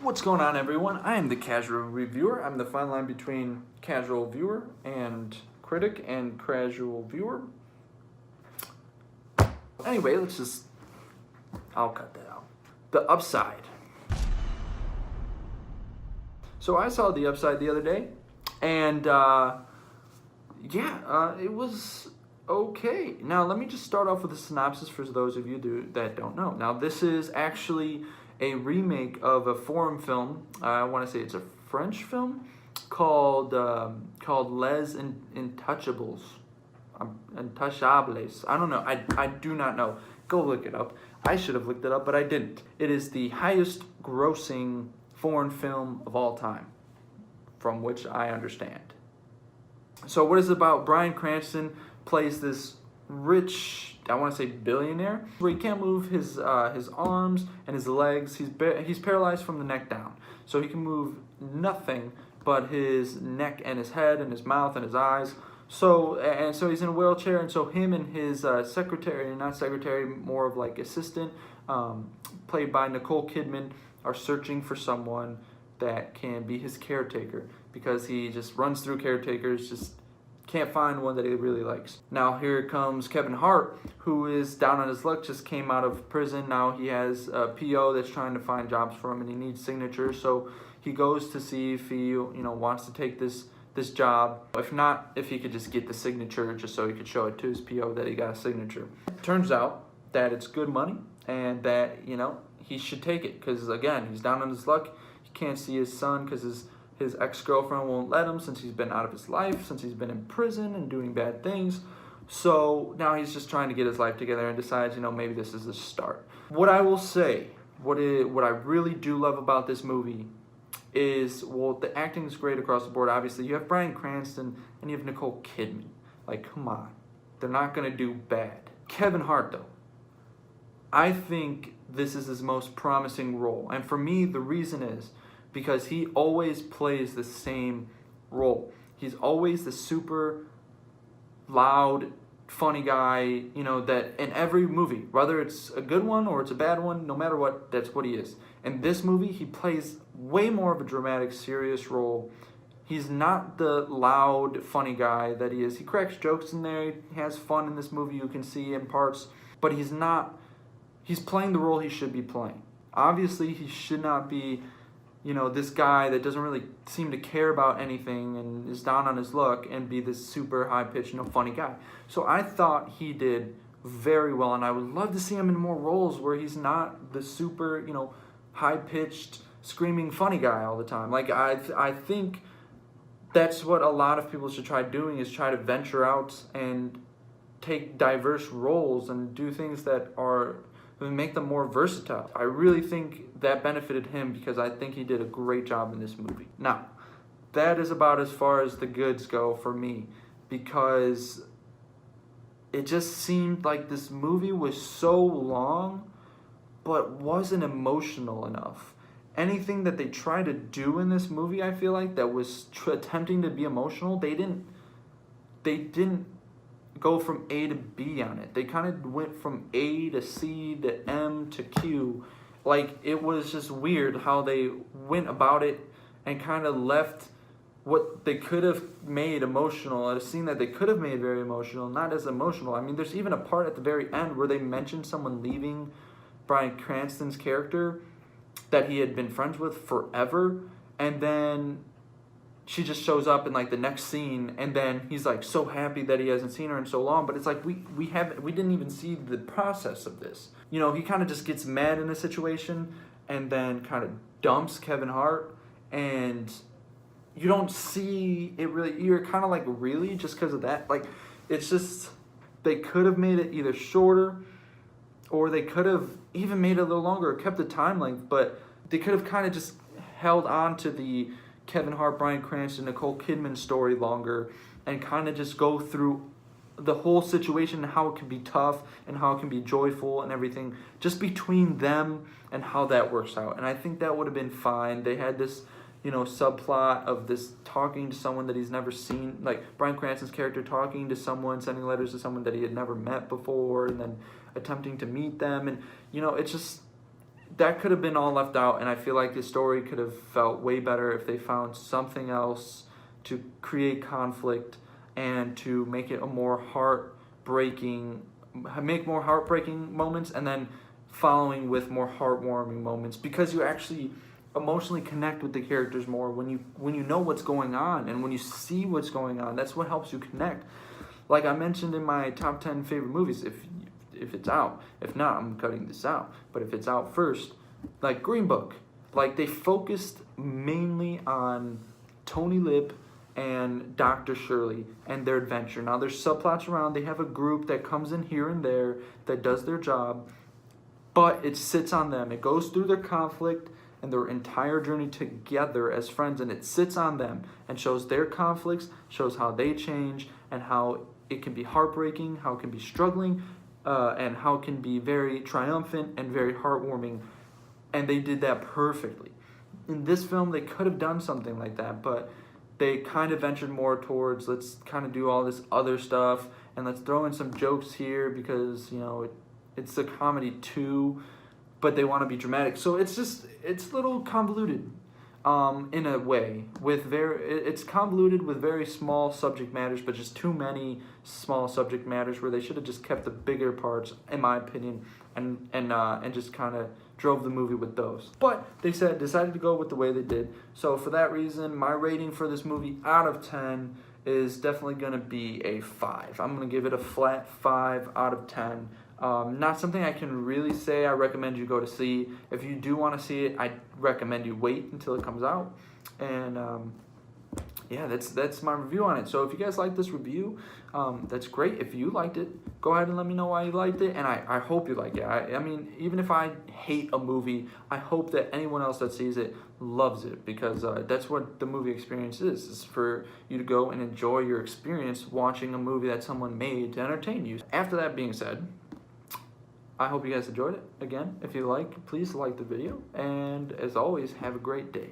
What's going on, everyone? I am the casual reviewer. I'm the fine line between casual viewer and critic and casual viewer. Anyway, I'll cut that out. The Upside. So I saw The Upside the other day, and it was okay. Now, let me just start off with a synopsis for those of you that don't know. Now, this is actually a remake of a foreign film. I want to say it's a French film called Les Intouchables. Intouchables. I don't know. I do not know. Go look it up. I should have looked it up, but I didn't. It is the highest grossing foreign film of all time, from which I understand. So what is it about? Bryan Cranston plays this rich, I want to say billionaire, where he can't move his arms and his legs. He's paralyzed from the neck down, so he can move nothing but his neck and his head and his mouth and his eyes. So he's in a wheelchair, and so him and his more of like assistant, played by Nicole Kidman, are searching for someone that can be his caretaker, because he just runs through caretakers, just can't find one that he really likes. Now here comes Kevin Hart, who is down on his luck, just came out of prison. Now he has a PO that's trying to find jobs for him, and he needs signatures. So he goes to see if he wants to take this job. If not, if he could just get the signature, just so he could show it to his PO that he got a signature. Turns out that it's good money, and that he should take it, because again, he's down on his luck. He can't see his son because his ex-girlfriend won't let him, since he's been out of his life, since he's been in prison and doing bad things. So now he's just trying to get his life together and decides, maybe this is the start. What I will say, what I really do love about this movie is, well, the acting is great across the board. Obviously, you have Bryan Cranston and you have Nicole Kidman. Like, come on. They're not going to do bad. Kevin Hart, though, I think this is his most promising role. And for me, the reason is because he always plays the same role. He's always the super loud, funny guy, that in every movie, whether it's a good one or it's a bad one, no matter what, that's what he is. In this movie, he plays way more of a dramatic, serious role. He's not the loud, funny guy that he is. He cracks jokes in there. He has fun in this movie, you can see in parts, but he's playing the role he should be playing. Obviously, he should not be this guy that doesn't really seem to care about anything and is down on his luck and be this super high-pitched, funny guy. So I thought he did very well, and I would love to see him in more roles where he's not the super, high-pitched, screaming funny guy all the time. Like, I think that's what a lot of people should try doing, is try to venture out and take diverse roles and do things that make them more versatile. I really think that benefited him, because I think he did a great job in this movie. Now, that is about as far as the goods go for me, because it just seemed like this movie was so long, but wasn't emotional enough. Anything that they tried to do in this movie, I feel like, that was attempting to be emotional, they didn't go from A to B on it. They kind of went from A to C to M to Q. Like, it was just weird how they went about it and kind of left what they could have made emotional, a scene that they could have made very emotional, not as emotional. I mean, there's even a part at the very end where they mentioned someone leaving Bryan Cranston's character that he had been friends with forever, and then she just shows up in like the next scene, and then he's like so happy that he hasn't seen her in so long, but it's like we didn't even see the process of this. He kind of just gets mad in a situation and then kind of dumps Kevin Hart, and you don't see it really. You're kind of like, really, just because of that? Like, it's just, they could have made it either shorter, or they could have even made it a little longer or kept the time length, but they could have kind of just held on to the Kevin Hart, Bryan Cranston, Nicole Kidman story longer, and kind of just go through the whole situation and how it can be tough and how it can be joyful and everything, just between them, and how that works out. And I think that would have been fine. They had this, subplot of this talking to someone that he's never seen, like Bryan Cranston's character talking to someone, sending letters to someone that he had never met before, and then attempting to meet them. And, it's just, that could have been all left out, and I feel like the story could have felt way better if they found something else to create conflict and to make it a more heartbreaking, make more heartbreaking moments, and then following with more heartwarming moments, because you actually emotionally connect with the characters more when you know what's going on and when you see what's going on. That's what helps you connect. Like I mentioned in my top 10 favorite movies, if it's out. If not, I'm cutting this out. But if it's out first, like Green Book, like they focused mainly on Tony Lip and Dr. Shirley and their adventure. Now there's subplots around. They have a group that comes in here and there that does their job, but it sits on them. It goes through their conflict and their entire journey together as friends, and it sits on them and shows their conflicts, shows how they change, and how it can be heartbreaking, how it can be struggling, and how it can be very triumphant and very heartwarming. And they did that perfectly. In this film, they could have done something like that, but they kind of ventured more towards, let's kind of do all this other stuff, and let's throw in some jokes here because, you know, it's a comedy too, but they want to be dramatic. So it's a little convoluted in a way. It's convoluted with very small subject matters, but just too many small subject matters where they should have just kept the bigger parts, in my opinion, and just kind of drove the movie with those. But they decided to go with the way they did. So for that reason, my rating for this movie out of 10 is definitely going to be a 5. I'm going to give it a flat 5 out of 10. Not something I can really say I recommend you go to see. If you do want to see it, I recommend you wait until it comes out. And yeah, that's my review on it. So if you guys like this review, that's great. If you liked it, go ahead and let me know why you liked it. And I hope you like it. I mean, even if I hate a movie, I hope that anyone else that sees it loves it, because that's what the movie experience is. It's for you to go and enjoy your experience watching a movie that someone made to entertain you. After that being said, I hope you guys enjoyed it. Again, if you like, please like the video. And as always, have a great day.